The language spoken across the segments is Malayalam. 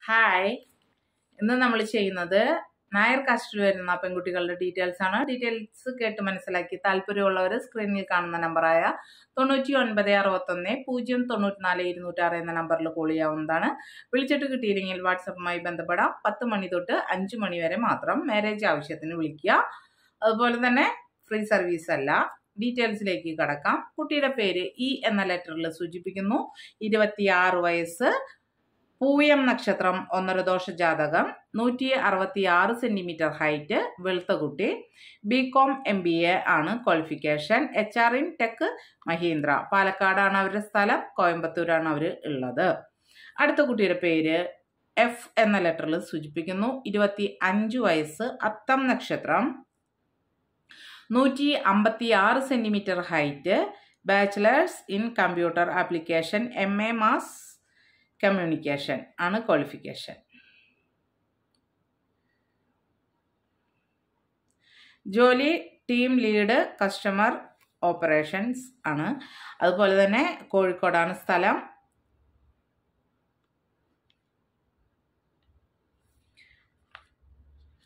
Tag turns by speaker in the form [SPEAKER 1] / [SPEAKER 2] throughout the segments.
[SPEAKER 1] ഹായ്, ഇന്ന് നമ്മൾ ചെയ്യുന്നത് നായർ കാസ്റ്റിൽ വരുന്ന പെൺകുട്ടികളുടെ ഡീറ്റെയിൽസ് ആണ്. ഡീറ്റെയിൽസ് കേട്ട് മനസ്സിലാക്കി താല്പര്യമുള്ളവർ സ്ക്രീനിൽ കാണുന്ന നമ്പറായ 9961 094 206 എന്ന നമ്പറിൽ കോൾ ചെയ്യാവുന്നതാണ്. വിളിച്ചിട്ട് കിട്ടിയില്ലെങ്കിൽ വാട്സപ്പുമായി ബന്ധപ്പെടാം. 10 മണി തൊട്ട് 5 മണി വരെ മാത്രം മാരേജ് ആവശ്യത്തിന് വിളിക്കുക. അതുപോലെ തന്നെ ഫ്രീ സർവീസ് അല്ല. ഡീറ്റെയിൽസിലേക്ക് കടക്കാം. കുട്ടിയുടെ പേര് ഇ എന്ന ലെറ്ററിൽ സൂചിപ്പിക്കുന്നു. 26 വയസ്സ്, പൂയം നക്ഷത്രം, 1.5 ദോഷ ജാതകം, 166 സെന്റിമീറ്റർ ഹൈറ്റ്, വെളുത്ത കുട്ടി, BCom MBA ആണ് qualification, HR in tech Mahindra, പാലക്കാടാണ് അവരുടെ സ്ഥലം, കോയമ്പത്തൂരാണ് അവർ ഉള്ളത്. അടുത്ത കുട്ടിയുടെ പേര് എഫ് എന്ന ലെറ്ററിൽ സൂചിപ്പിക്കുന്നു. 25 വയസ്സ്, അത്തം നക്ഷത്രം, 156 centimetre height, bachelors in computer application, MA mass communication ആണ് ക്വാളിഫിക്കേഷൻ. ജോലി ടീം ലീഡ് കസ്റ്റമർ ഓപ്പറേഷൻസ് ആണ്. അതുപോലെ തന്നെ കോഴിക്കോടാണ് സ്ഥലം.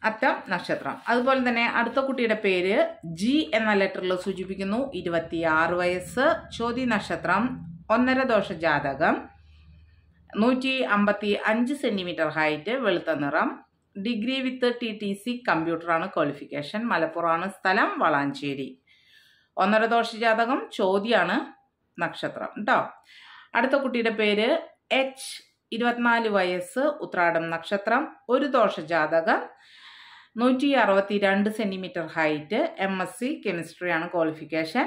[SPEAKER 1] അത്തം നക്ഷത്രം. അതുപോലെ തന്നെ അടുത്ത കുട്ടിയുടെ പേര് ജി എന്ന ലെറ്ററിൽ സൂചിപ്പിക്കുന്നു. 26 വയസ്സ്, ചോതി നക്ഷത്രം, 1.5 ദോഷ ജാതകം, 155 സെന്റിമീറ്റർ ഹൈറ്റ്, വെളുത്ത നിറം, ഡിഗ്രി വിത്ത് TTC കമ്പ്യൂട്ടറാണ് ക്വാളിഫിക്കേഷൻ, മലപ്പുറമാണ് സ്ഥലം, വളാഞ്ചേരി, 1.5 ദോഷ ജാതകം, ചോതിയാണ് നക്ഷത്രം കേട്ടോ. അടുത്ത കുട്ടിയുടെ പേര് H, 24 വയസ്സ്, ഉത്രാടം നക്ഷത്രം, 1 ദോഷ ജാതകം, 162 സെന്റിമീറ്റർ ഹൈറ്റ്, MSc കെമിസ്ട്രിയാണ് ക്വാളിഫിക്കേഷൻ.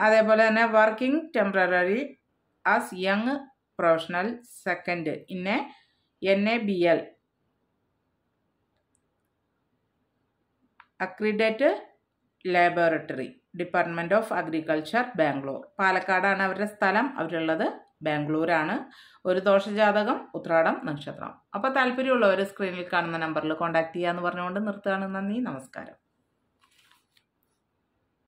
[SPEAKER 1] അതേപോലെ തന്നെ working temporary as young professional second in NABL accredited laboratory, department of agriculture, Bangalore, പാലക്കാടാണ് അവരുടെ സ്ഥലം, അവരുള്ളത് ബാംഗ്ലൂരാണ്. 1 ദോഷ ജാതകം, ഉത്രാടം നക്ഷത്രം. അപ്പോൾ താല്പര്യമുള്ളവർ സ്ക്രീനിൽ കാണുന്ന നമ്പറിൽ കോൺടാക്ട് ചെയ്യാന്ന് പറഞ്ഞുകൊണ്ട് നിർത്തുകയാണ്. നന്ദി, നമസ്കാരം.